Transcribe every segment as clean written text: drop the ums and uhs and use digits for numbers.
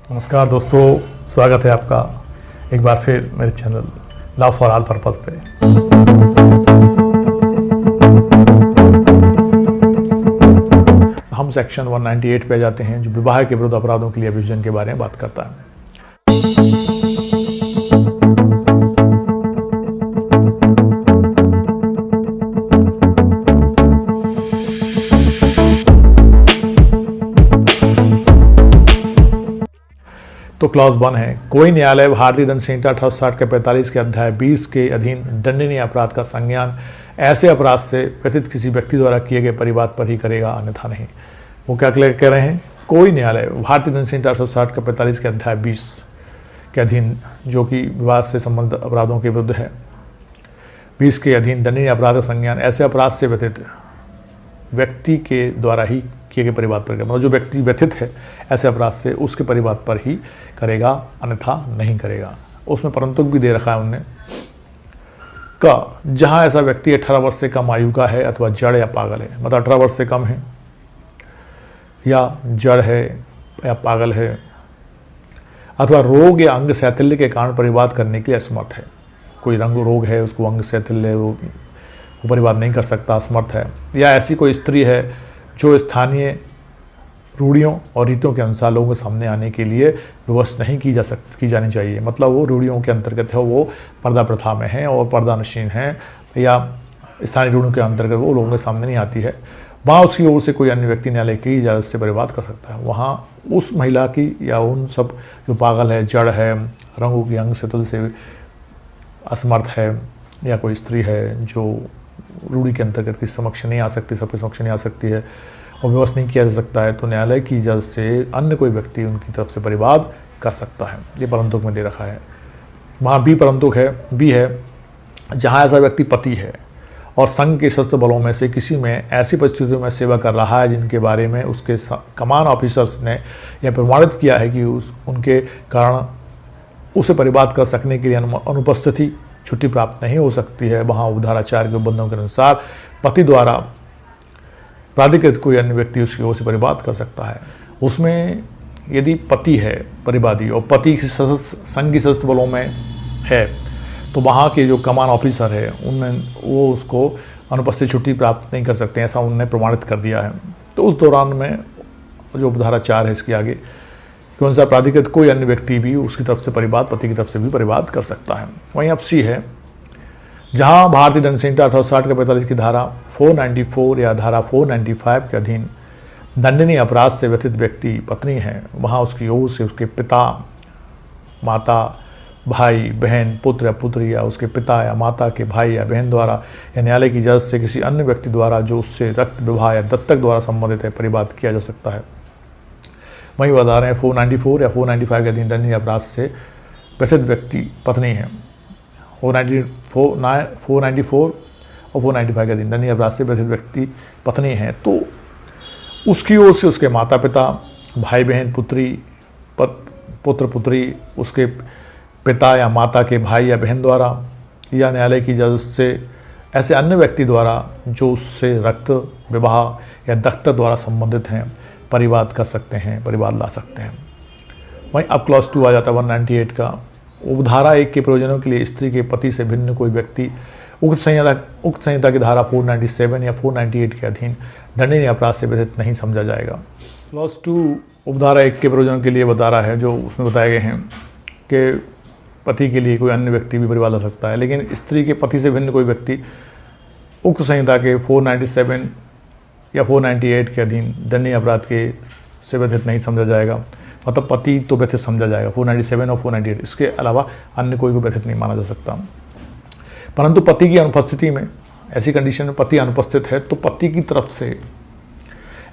नमस्कार दोस्तों, स्वागत है आपका एक बार फिर मेरे channel love for all purpose पे। हम सेक्शन 198 पे जाते हैं जो विवाह के विरुद्ध अपराधों के लिए अभियोजन के बारे में बात करता है। तो क्लॉज 1 है, कोई न्यायालय भारतीय दंड संहिता 1860 के 45 के अध्याय 20 के अधीन दंडनीय अपराध का संज्ञान ऐसे अपराध से व्यतीत किसी व्यक्ति द्वारा किए गए परिवाद पर ही करेगा, अन्यथा नहीं। वो क्या कह रहे हैं? कोई न्यायालय भारतीय दंड संहिता 1860 के 45 के अध्याय 20 के अधीन, जो कि विवाद से संबंधित अपराधों के विरुद्ध है, 20 के अधीन दंडनीय अपराध का संज्ञान ऐसे अपराध से व्यतीत व्यक्ति के द्वारा ही किए गए परिवाद पर, मतलब जो व्यक्ति व्यथित है ऐसे अपराध से उसके परिवाद पर ही करेगा, अन्यथा नहीं करेगा। उसमें परंतु भी दे रखा है उनने का जहां ऐसा व्यक्ति 18 वर्ष से कम आयु का है अथवा जड़ या पागल है, मतलब 18 वर्ष से कम है या जड़ है या पागल है, अथवा रोग या अंग शैथिल्य के कारण परिवाद करने के लिए असमर्थ है। कोई रंग रोग है, उसको अंग शैथिल्य, वो परिवाद नहीं कर सकता, असमर्थ है। या ऐसी कोई स्त्री है जो स्थानीय रूढ़ियों और रीतियों के अनुसार लोगों के सामने आने के लिए विवश नहीं की जानी चाहिए, मतलब वो रूढ़ियों के अंतर्गत है, वो पर्दा प्रथा में है और पर्दा नशीन है, या स्थानीय रूढ़ियों के अंतर्गत वो लोगों के सामने नहीं आती है, वहाँ उसकी ओर से कोई अन्य व्यक्ति न्यायालय की इजाज़त से परिवाद कर सकता है। वहाँ उस महिला की या उन सब जो पागल है, जड़ है, रंगों की अंग शैथिल्य से असमर्थ है, या कोई स्त्री है जो रूढ़ी के अंतर्गत किसी समक्ष नहीं आ सकती, सबके समक्ष नहीं आ सकती है और विवश नहीं किया जा सकता है, तो न्यायालय की इजाज़त से अन्य कोई व्यक्ति उनकी तरफ से परिवाद कर सकता है। ये परंतुक में दे रखा है। वहाँ बी परंतुक है, बी है, जहाँ ऐसा व्यक्ति पति है और संघ के सशस्त्र बलों में से किसी में ऐसी परिस्थितियों में सेवा कर रहा है जिनके बारे में उसके कमान ऑफिसर्स ने यह प्रमाणित किया है कि उनके कारण उसे परिवाद कर सकने के लिए अनुपस्थिति छुट्टी प्राप्त नहीं हो सकती है, वहाँ उपधारा 4 के उपबंधों के अनुसार पति द्वारा प्राधिकृत कोई अन्य व्यक्ति उसकी ओर से परिवाद कर सकता है। उसमें यदि पति है परिवादी और पति संघ की सशस्त्र बलों में है, तो वहाँ के जो कमान ऑफिसर है वो उसको अनुपस्थित छुट्टी प्राप्त नहीं कर सकते, ऐसा उन्होंने प्रमाणित कर दिया है। तो उस दौरान में जो उपधारा 4 है इसके आगे के अनुसार प्राधिकृत कोई अन्य व्यक्ति भी उसकी तरफ से परिवाद, पति की तरफ से भी परिवाद कर सकता है। वहीं अब सी है, जहां भारतीय दंड संहिता 1860 के 45 की धारा 494 या धारा 495 के अधीन दंडनीय अपराध से व्यथित व्यक्ति पत्नी है, वहां उसकी ओर से उसके पिता, माता, भाई, बहन, पुत्र या पुत्री, या उसके पिता या माता के भाई या बहन द्वारा या न्यायालय की इजाज़त से किसी अन्य व्यक्ति द्वारा जो उससे रक्त, विवाह या दत्तक द्वारा संबंधित है परिवाद किया जा सकता है। वहीं बता रहे हैं 494 या 495 के अधीन दंडनीय अपराध से व्यथित व्यक्ति पत्नी है। 494 और 495 के अधीन दंडनीय अपराध से व्यथित व्यक्ति पत्नी है, तो उसकी ओर से उसके माता पिता, भाई बहन, पुत्र पुत्री, उसके पिता या माता के भाई या बहन द्वारा या न्यायालय की इजाज़त से ऐसे अन्य व्यक्ति द्वारा जो उससे रक्त, विवाह या दत्तक द्वारा संबंधित हैं परिवाद कर सकते हैं, परिवाद ला सकते हैं। वहीं अब क्लॉज 2 आ जाता है 198 का। उपधारा 1 के प्रयोजनों के लिए स्त्री के पति से भिन्न कोई व्यक्ति उक्त संहिता की धारा 497 या 498 के अधीन दंडनीय अपराध से व्यथित नहीं समझा जाएगा। क्लॉज 2 उपधारा 1 के प्रयोजनों के लिए बता रहा है, जो उसमें बताए गए हैं कि पति के लिए कोई अन्य व्यक्ति भी परिवाद ला सकता है, लेकिन स्त्री के पति से भिन्न कोई व्यक्ति उक्त संहिता के 497 या 498 के अधीन दंडनीय अपराध के से व्यथित नहीं समझा जाएगा, मतलब पति तो व्यथित समझा जाएगा 497 और 498, इसके अलावा अन्य कोई को व्यथित नहीं माना जा सकता। परंतु पति की अनुपस्थिति में, ऐसी कंडीशन में पति अनुपस्थित है, तो पति की तरफ से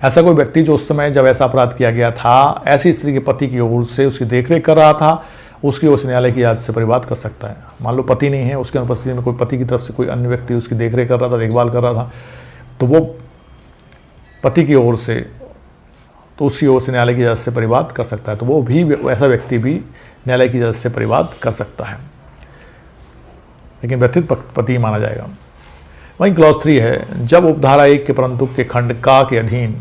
ऐसा कोई व्यक्ति जो उस समय जब ऐसा अपराध किया गया था ऐसी स्त्री के पति की ओर से उसकी देखरेख कर रहा था, उसकी ओर से न्यायालय की इजाज़त से परिवाद कर सकता है। मान लो पति नहीं है, उसकी अनुपस्थिति में कोई पति की तरफ से कोई अन्य व्यक्ति उसकी देखरेख कर रहा था, देखभाल कर रहा था, तो वो पति की ओर से, तो उसकी ओर से न्यायालय की इजाज़त से परिवाद कर सकता है, तो वो भी ऐसा व्यक्ति भी न्यायालय की इजाज़त से परिवाद कर सकता है, लेकिन व्यथित पति माना जाएगा। वहीं क्लॉज 3 है, जब उपधारा 1 के परंतु के खंड का के अधीन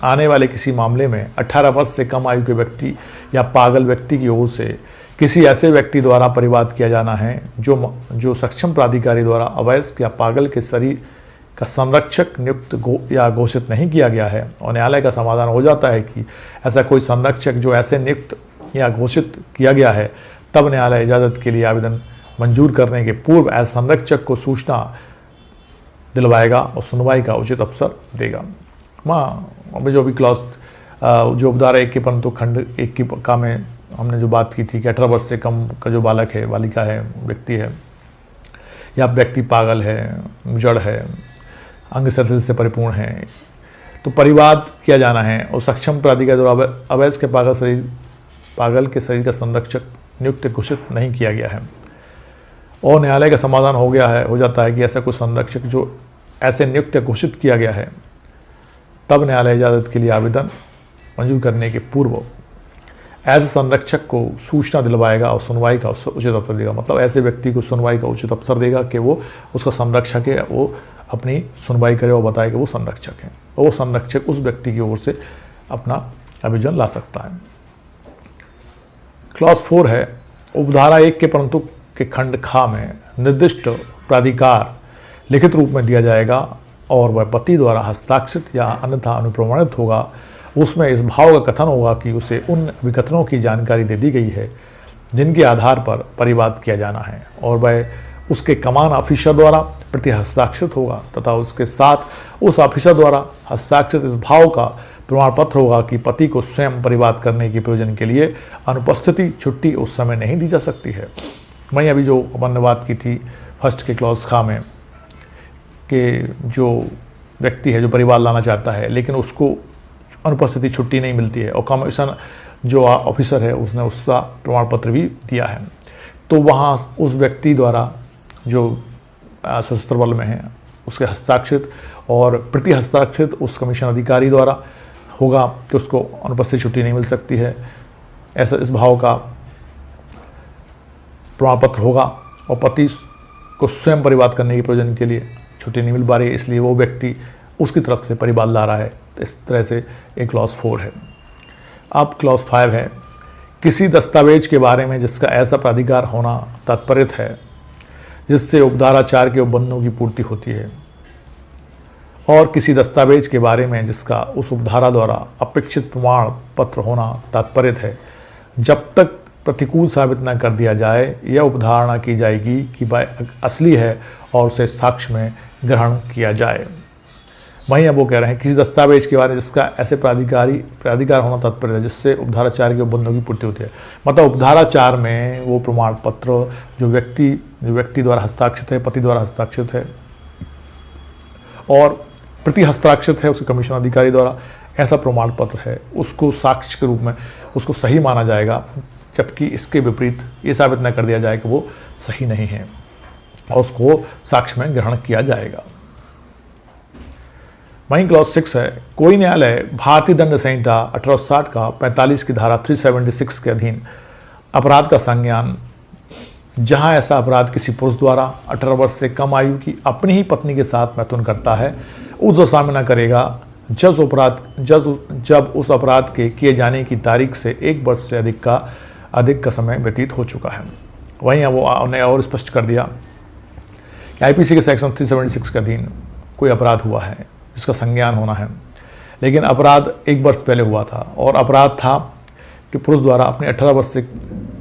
आने वाले किसी मामले में 18 वर्ष से कम आयु के व्यक्ति या पागल व्यक्ति की ओर से किसी ऐसे व्यक्ति द्वारा परिवाद किया जाना है जो सक्षम प्राधिकारी द्वारा अवयस्क या पागल के शरीर का संरक्षक नियुक्त या घोषित नहीं किया गया है, और न्यायालय का समाधान हो जाता है कि ऐसा कोई संरक्षक जो ऐसे नियुक्त या घोषित किया गया है, तब न्यायालय इजाज़त के लिए आवेदन मंजूर करने के पूर्व ऐसे संरक्षक को सूचना दिलवाएगा और सुनवाई का उचित अवसर देगा। अभी जो भी क्लॉज जो उपधारा 1 के परंतु खंड 1 की का में हमने जो बात की थी कि 18 वर्ष से कम का जो बालक है, बालिका है, व्यक्ति है या व्यक्ति पागल है, जड़ है, अंग शिथिल से परिपूर्ण है, तो परिवाद किया जाना है और सक्षम प्राधिकारी द्वारा अवयस्क के पागल के शरीर का संरक्षक नियुक्त घोषित नहीं किया गया है, और न्यायालय का समाधान हो जाता है कि ऐसा कोई संरक्षक जो ऐसे नियुक्त या घोषित किया गया है, तब न्यायालय इजाज़त के लिए आवेदन मंजूर करने के पूर्व ऐसे संरक्षक को सूचना दिलवाएगा और सुनवाई का उचित अवसर देगा। मतलब ऐसे व्यक्ति को सुनवाई का उचित अवसर देगा कि वो उसका संरक्षक है, वो अपनी सुनवाई करे और बताए कि वो संरक्षक है, और वो संरक्षक उस व्यक्ति की ओर से अपना आवेदन ला सकता है। क्लॉज 4 है, उपधारा 1 के परंतु के खंड खा में निर्दिष्ट प्राधिकार लिखित रूप में दिया जाएगा और वह पति द्वारा हस्ताक्षरित या अन्यथा अनुप्रमाणित होगा। उसमें इस भाव का कथन होगा कि उसे उन विकथनों की जानकारी दे दी गई है जिनके आधार पर परिवाद किया जाना है, और वह उसके कमान ऑफिसर द्वारा प्रति हस्ताक्षरित होगा तथा उसके साथ उस ऑफिसर द्वारा हस्ताक्षरित इस भाव का प्रमाण पत्र होगा कि पति को स्वयं परिवाद करने के प्रयोजन के लिए अनुपस्थिति छुट्टी उस समय नहीं दी जा सकती है। वहीं अभी जो अपन ने बात की थी फर्स्ट के क्लॉज खा में कि जो व्यक्ति है जो परिवाद लाना चाहता है लेकिन उसको अनुपस्थिति छुट्टी नहीं मिलती है और कमीशन जो ऑफिसर है उसने उसका प्रमाण पत्र भी दिया है, तो वहाँ उस व्यक्ति द्वारा जो सशस्त्र बल में है उसके हस्ताक्षरित और प्रति हस्ताक्षरित उस कमीशन अधिकारी द्वारा होगा कि उसको अनुपस्थित छुट्टी नहीं मिल सकती है, ऐसा इस भाव का प्रमाण पत्र होगा, और पति को स्वयं परिवाद करने के प्रयोजन के लिए छुट्टी नहीं मिल पा रही है, इसलिए वो व्यक्ति उसकी तरफ से परिवाद ला रहा है। तो इस तरह से एक क्लॉज 4 है। अब क्लॉज 5 है, किसी दस्तावेज के बारे में जिसका ऐसा प्राधिकार होना तात्पर्य है जिससे उपधारा 4 के उपबंधों की पूर्ति होती है, और किसी दस्तावेज के बारे में जिसका उस उपधारा द्वारा अपेक्षित प्रमाण पत्र होना तात्पर्य है, जब तक प्रतिकूल साबित न कर दिया जाए यह उपधारणा की जाएगी कि वह असली है और उसे साक्ष्य में ग्रहण किया जाए। वहीं अब वो कह रहे हैं किसी दस्तावेज के बारे में जिसका ऐसे प्राधिकार होना तात्पर्य है जिससे उपधारा 4 के उपबंधों की पूर्ति होती है। मतलब उपधारा 4 में वो प्रमाण पत्र जो व्यक्ति द्वारा हस्ताक्षरित है, पति द्वारा हस्ताक्षरित है और प्रति हस्ताक्षरित है उसके कमीशन अधिकारी द्वारा, ऐसा प्रमाण पत्र है उसको साक्ष्य के रूप में उसको सही माना जाएगा, जबकि इसके विपरीत ये साबित न कर दिया जाए कि वो सही नहीं है और उसको साक्ष्य में ग्रहण किया जाएगा। वहीं क्लॉज 6 है, कोई न्यायालय भारतीय दंड संहिता 1860 का 45 की धारा 376 के अधीन अपराध का संज्ञान जहां ऐसा अपराध किसी पुरुष द्वारा 18 वर्ष से कम आयु की अपनी ही पत्नी के साथ मैथुन करता है, उस दशा में न करेगा जब उस अपराध के किए जाने की तारीख से 1 वर्ष से अधिक का समय व्यतीत हो चुका है। वहीं उन्हें और स्पष्ट कर दिया कि आईपीसी के सेक्शन 376 के अधीन कोई अपराध हुआ है जिसका संज्ञान होना है, लेकिन अपराध 1 वर्ष पहले हुआ था और अपराध था कि पुरुष द्वारा अपने 18 वर्ष से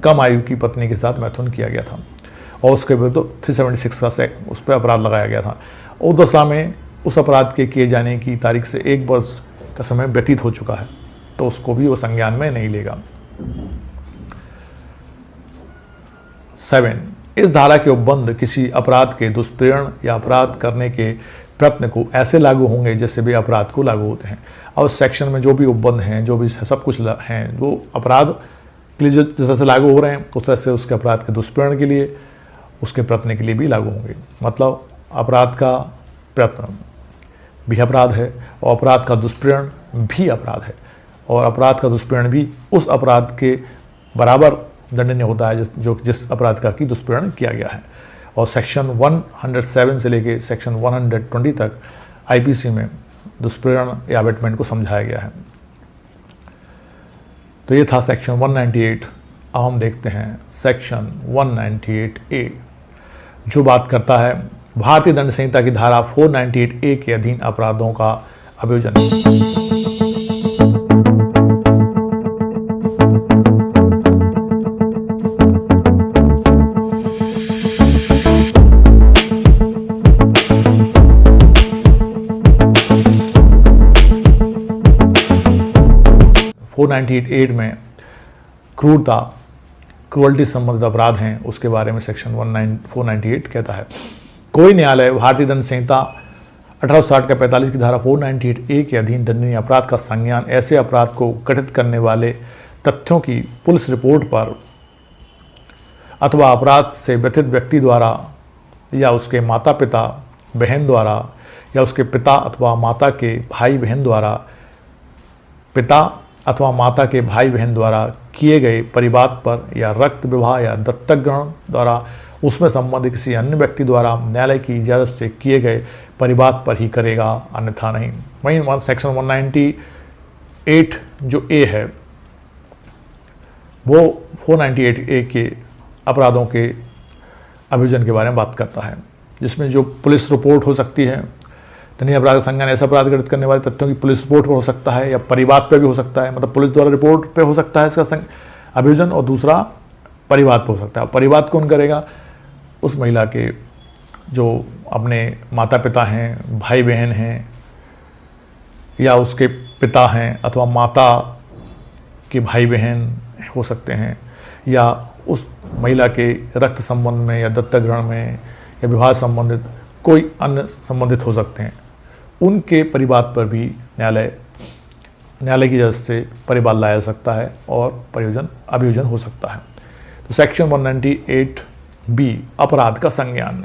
कम आयु की पत्नी के साथ मैथुन किया गया था और उसके विरुद्ध 376 का उस पर अपराध लगाया गया था। उस दशा में उस अपराध के किए जाने की तारीख से 1 वर्ष का समय व्यतीत हो चुका है, तो उसको भी वो संज्ञान में नहीं लेगा। 7, इस धारा के उपबंध किसी अपराध के दुष्प्रेरण या अपराध करने के प्रयत्न को ऐसे लागू होंगे जैसे भी अपराध को लागू होते हैं। और सेक्शन में जो भी उपबंध हैं, जो भी सब कुछ हैं, वो अपराध के लिए जिस तरह से लागू हो रहे हैं उस तरह से उसके अपराध के दुष्प्रेरण के लिए, उसके प्रयत्न के लिए भी लागू होंगे। मतलब अपराध का प्रयत्न भी अपराध है और अपराध का दुष्प्रेरण भी अपराध है, और अपराध का दुष्प्रेरण भी उस अपराध के बराबर दंडनीय होता है जिस अपराध का की दुष्प्रेरण किया गया है। और सेक्शन 107 से लेके सेक्शन 120 तक आईपीसी में दुष्प्रेरण या अबेटमेंट को समझाया गया है। तो ये था सेक्शन 198। अब हम देखते हैं सेक्शन 198A, जो बात करता है भारतीय दंड संहिता की धारा 498A के अधीन अपराधों का अभियोजन। 498 में क्रूअल्टी संबंधित अपराध हैं, उसके बारे में सेक्शन 498 कहता है कोई न्यायालय भारतीय दंड संहिता 1860 का 45 की धारा 498A के अधीन दंडनीय अपराध का संज्ञान ऐसे अपराध को गठित करने वाले तथ्यों की पुलिस रिपोर्ट पर अथवा अपराध से व्यथित व्यक्ति द्वारा या उसके माता पिता बहन द्वारा या उसके पिता अथवा माता के भाई बहन द्वारा पिता अथवा माता के भाई बहन द्वारा किए गए परिवाद पर या रक्त विवाह या दत्तक ग्रहण द्वारा उसमें संबंधित किसी अन्य व्यक्ति द्वारा न्यायालय की इजाज़त से किए गए परिवाद पर ही करेगा, अन्यथा नहीं। वहीं सेक्शन 198 जो ए है वो 498A के अपराधों के अभियोजन के बारे में बात करता है, जिसमें जो पुलिस रिपोर्ट हो सकती है, दंडनीय अपराध का संज्ञान ऐसा अपराध गठित करने वाले तथ्यों की पुलिस रिपोर्ट पर हो सकता है या परिवाद पर भी हो सकता है, मतलब पुलिस द्वारा रिपोर्ट पे हो सकता है इसका अभियोजन, और दूसरा परिवाद पर हो सकता है। परिवाद कौन करेगा? उस महिला के जो अपने माता पिता हैं, भाई बहन हैं, या उसके पिता हैं अथवा माता के भाई बहन हो सकते हैं, या उस महिला के रक्त संबंध में या दत्तक ग्रहण में या विवाह संबंधित कोई अन्य संबंधित हो सकते हैं, उनके परिवाद पर भी न्यायालय की इजाज़त से परिवाद लाया जा सकता है और अभियोजन हो सकता है। तो सेक्शन 198B अपराध का संज्ञान।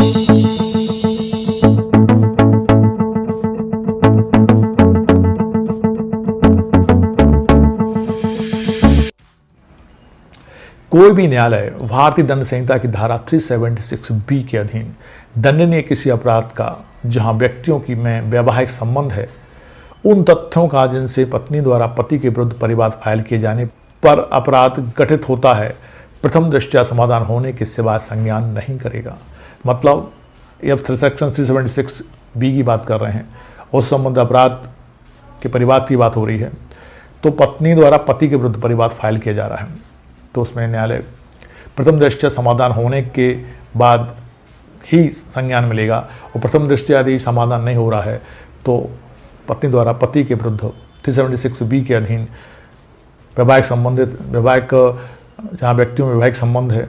कोई भी न्यायालय भारतीय दंड संहिता की धारा 376B के अधीन दंडनीय किसी अपराध का जहां व्यक्तियों की में वैवाहिक संबंध है, उन तथ्यों का जिनसे पत्नी द्वारा पति के विरुद्ध परिवाद फाइल किए जाने पर अपराध गठित होता है, प्रथम दृष्टया समाधान होने के सिवाय संज्ञान नहीं करेगा। मतलब ये सेक्शन 376B की बात कर रहे हैं, उस संबंध अपराध के परिवाद की बात हो रही है, तो पत्नी द्वारा पति के विरुद्ध परिवाद फाइल किया जा रहा है, तो उसमें न्यायालय प्रथम दृष्टया समाधान होने के बाद ही संज्ञान मिलेगा, और प्रथम दृष्टया यदि समाधान नहीं हो रहा है तो पत्नी द्वारा पति के विरुद्ध 376B के अधीन जहाँ व्यक्तियों में वैवाहिक संबंध है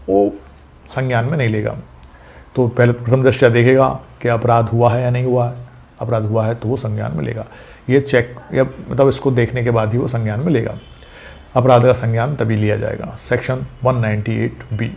वो संज्ञान में नहीं लेगा। तो पहले प्रथम दृष्टया देखेगा कि अपराध हुआ है या नहीं हुआ है, अपराध हुआ है तो वो संज्ञान में लेगा। ये चेक या मतलब इसको देखने के बाद ही वो संज्ञान में लेगा। अपराध का संज्ञान तभी लिया जाएगा। Section 198B।